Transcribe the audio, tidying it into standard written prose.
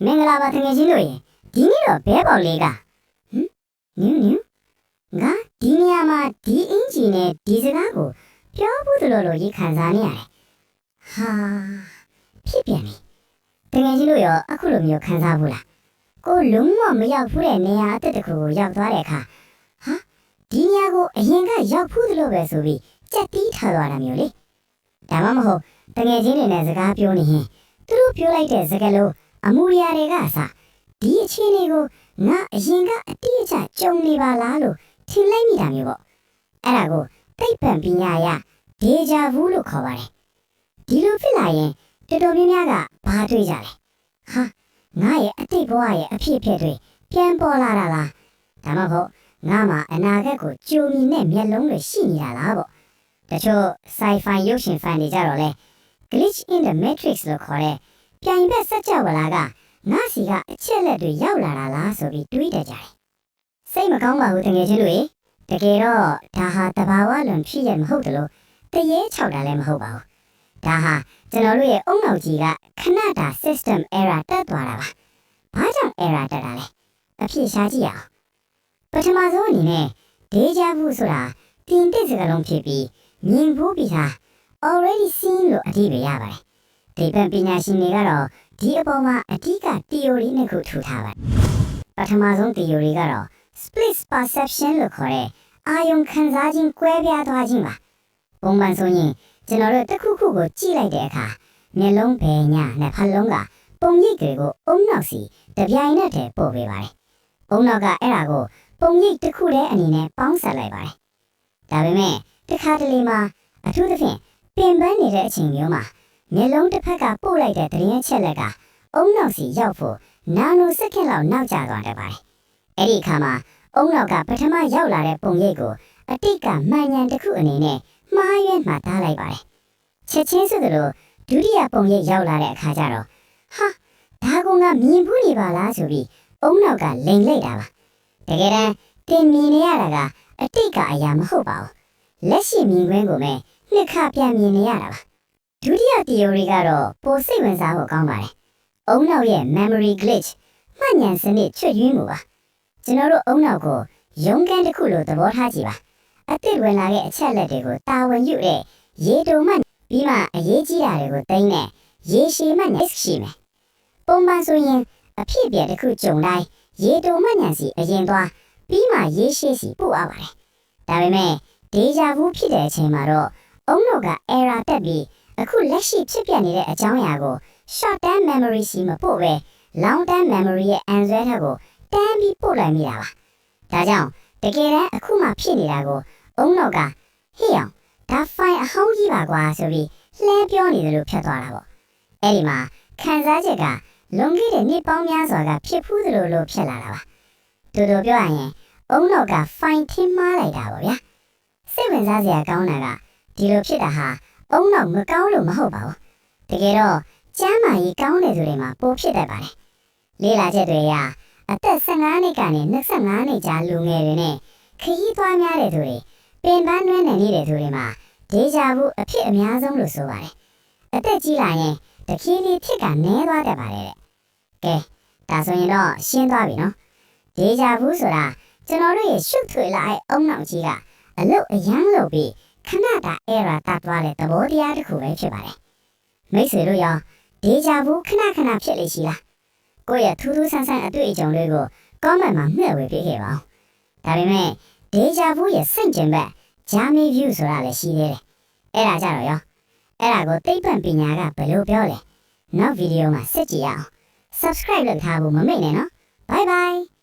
မင်္ဂလာပါတကယ်ချင်းတို့ရေဒီနေ့တော့ဘဲပေါက်လေးကနူးငါဒီနေရာမှာဒီအင်ဂျီနဲ့ဒီစကားကိုပြောဖို့တလို့ရေးခံစားနေရတယ်ဟာဖြစ်ပြန်ပြီတကယ်ချင်းတို့ရောအခုလိုမျိုးခံစားဘူးလားကိုလုံးဝမရောက်ဘူးတဲ့နေရာအတက်တစ်ခုကိုရောက်သွားတဲ့အခါဟာဒီနေရာကိုအရင်ကရောက်ဘူးတလို့ပဲဆိုပြီးကြက်တီးထားသွားတာမျိုးလေဒါမှမဟုတ်တကယ်ချင်းတွေနဲ့စကားပြောနေရင်သူတို့ပြောလိုက်တဲ့စကားလုံးအမူအရာတွေကအစဒီအခြေအနေကိုငါအရင်ကအတိအကျကြုံနေပါလားလို့ထင်လိုက်မိတာမျိုးပေါ့အဲ့ဒါကိုသိပ္ပံပညာအရဒေဂျာဗူးလို့ခေါ်ပါတယ်ဒီလိုဖြစ်လာရင်တော်တော်များများကဘာတွေ့ကြလဲဟာငါရဲ့အတိတ်ဘဝရဲ့အဖြစ်အပျက်တွေပြန်ပေါ်လာတာလားဒါမှမဟုတ်ငါမှာအနာဂတ်ကိုကြိုမြင်တဲ့မျက်လုံးတွေရှိနေတာလားပေါ့တချို့ sci-fi ရုပ်ရှင်ဖန်တွေကြတော့လဲ glitch in the matrix လို့ခေါ်တဲ့ပြိုင်ဘက်စัจ java လာကငါစီကအချက်လက်တွေရောက်လာတာလားဆိုပြီးတွေးတတ်ကြတယ်စိတ်မကောင်းပါဘူးတကယ်ချင်းတို့တကယ်တော့ဒါဟာတဘာဝလွန်ဖြစ်ရမဟုတ်တယ်လို့တရေချောက်တာလည်းမဟုတ်ပါဘူးဒါဟာကျွန်တော်တို့ရဲ့အုံနောက်ကြီးကခဏတာ system error တက်သွားတာပါဘာကြောင့် error တက်တာလဲအဖြစ်ရှားကြည့်အောင်ပထမဆုံးအနေနဲ့ deja vu ဆိုတာတင်တဲ့စကားလုံးဖြစ်ပြီးမြင်ဖို့ပြီးတာ already seen လို့အဓိပ္ပာယ်ရပါတယ်ဒီပညာရှင်တွေကတော့ဒီအပေါ်မှာအဓိက theory နဲ့ခုထူထားပါတယ်ပထမဆုံး theory ကတော့ split perception လို့ခေါ်တဲ့အာယုံခံစားခြင်းကွဲပြားသွားခြင်းပါပုံမှန်ဆိုရင်ကျွန်တော်တို့တစ်ခုခုကိုကြည့်လိုက်တဲ့အခါမျက်လုံးဘယ်ညာနဲ့ဖလုံးကပုံရိပ်တွေကိုအုံနောက်စီတပြိုင်နက်တည်းပို့ပေးပါတယ်အုံနောက်ကအဲ့ဒါကိုပုံရိပ်တစ်ခုတည်းအနေနဲ့ပေါင်းစပ်လိုက်ပါတယ်ဒါပေမဲ့တစ်ခါတလေမှာအထူးသဖြင့်ပင်ပန်းနေတဲ့အချိန်မျိုးမှာမျက်လုံးတစ်ဖက်ကပို့လိုက်တဲ့သတင်းချက်လက်ကအုံနောက်စီရောက်ဖို့နာနိုစက္ကန့်လောက်နောက်ကျသွားတတ်ပါတယ်အဲ့ဒီအခါမှာအုံနောက်ကပထမရောက်လာတဲ့ပုံရိပ်ကိုအတိတ်ကမှန်ဉဏ်တစ်ခုအနေနဲ့မှားယွင်းမှထားလိုက်ပါတယ်ချက်ချင်းဆိုသလိုဒုတိယပုံရိပ်ရောက်လာတဲ့အခါကျတော့ဟာဒါကငါမြင်ဘူးနေပါလားဆိုပြီးအုံနောက်ကလိန်လိုက်တာပါတကယ်တမ်းတင်မြင်နေရတာကအတိတ်ကအရာမဟုတ်ပါဘူးလက်ရှိမြင်ကွင်းကိုပဲနှစ်ခါပြန်မြင်နေရတာပါဒုတိယ theory ကတော့ပိုစိတ်ဝင်စားဖို့ကောင်းပါတယ်အုံနောက်ရဲ့ memory glitch မှတ်ဉာဏ်စနစ်ချွတ်ယွင်းမှုပါကျွန်တော်တို့အုံနောက်ကိုရုံးခန်းတစ်ခုလိုသဘောထားကြည့်ပါအသစ်ဝင်လာတဲ့အချက်လက်တွေကိုတာဝန်ယူတဲ့ရေတုံမှတ်ပြီးမှအရေးကြီးတာတွေကိုသိတဲ့ရေရှည်မှတ်ဉာဏ်ရှိမယ်ပုံမှန်ဆိုရင်အဖြစ်အပျက်တစ်ခုကြုံတိုင်းရေတုံမှတ်ဉာဏ်စီအရင်သွားပြီးမှရေရှည်စီပို့ရပါတယ်ဒါပေမဲ့ deja vu ဖြစ်တဲ့အချိန်မှာတော့အုံနောက်က error တက်ပြီးအခုလက်ရှိဖြစ်ပျက်နေတဲ့အကြောင်းအရာကို short term memory စီမပို့ပဲ long term memory ရဲ့ answer ထက်ကိုတန်းပြီးပို့လိုက်မိတာပါဒါကြောင့်တကယ်တမ်းအခုမှဖြစ်နေတာကိုအုံနောက်ကဟေ့အောင်ဒါ file အဟောင်းကြီးပါကွာဆိုပြီးလှမ်းပြောနေတယ်လို့ဖြတ်သွားတာပေါ့အဲ့ဒီမှာခံစားချက်ကလွန်ခဲ့တဲ့နှစ်ပေါင်းများစွာကဖြစ်ဖူးသလိုလိုဖြစ်လာတာပါတူတူပြောရရင်အုံနောက်က file ထင်းမှားလိုက်တာပေါ့ဗျာစိတ်ဝင်စားစရာကောင်းတာကဒီလိုဖြစ်တာဟာအုံနောက်မကောင်းလို့မဟုတ်ပါဘူးတကယ်တော့ကျမ်းမာရေးကောင်းတဲ့သူတွေမှာပိုဖြစ်တတ်ပါတယ်လေ့လာချက်တွေအရအသက်15နှစ်ကနေ25နှစ်ကြာလူငယ်တွေနဲ့ခရီးသွားများတဲ့သူတွေပင်ပန်းနှွမ်းနယ်နေတဲ့သူတွေမှာဒေဂျာဗူအဖြစ်အများဆုံးလို့ဆိုပါတယ်အသက်ကြီးလာရင်တခီးလေးဖြစ်ကနည်းသွားတတ်ပါတယ်တဲ့ကဲဒါဆိုရင်တော့ရှင်းသွားပြီနော်ဒေဂျာဗူဆိုတာကျွန်တော်တို့ရဲ့ရှုပ်ထွေးလာတဲ့အုံနောက်ကြီးကအလုတ်အရန်လုပ်ပြီးခဏတာ error တက်သွားတဲ့သဘောတရားတစ်ခုပဲဖြစ်ပါတယ်မိတ်ဆွေတို့ရောဒေဂျာဗူခဏဖြစ်လေရှိလားကိုယ့်ရဲ့ထူးထူးဆန်းဆန်းအတွေ့အကြုံတွေကို comment မှာမျှဝေပေးခဲ့ပါဦးဒါပေမဲ့ဒေဂျာဗူရဲ့ဆင့်ကျင်ဘက် Jamie view ဆိုတာလည်းရှိသေးတယ်အဲ့ဒါကြတော့ရောအဲ့ဒါကိုသိပ္ပံပညာကဘယ်လိုပြောလဲနောက်ဗီဒီယိုမှာဆက်ကြည့်ရအောင် subscribe လုပ်ထားဖို့မမေ့နဲ့နော် bye bye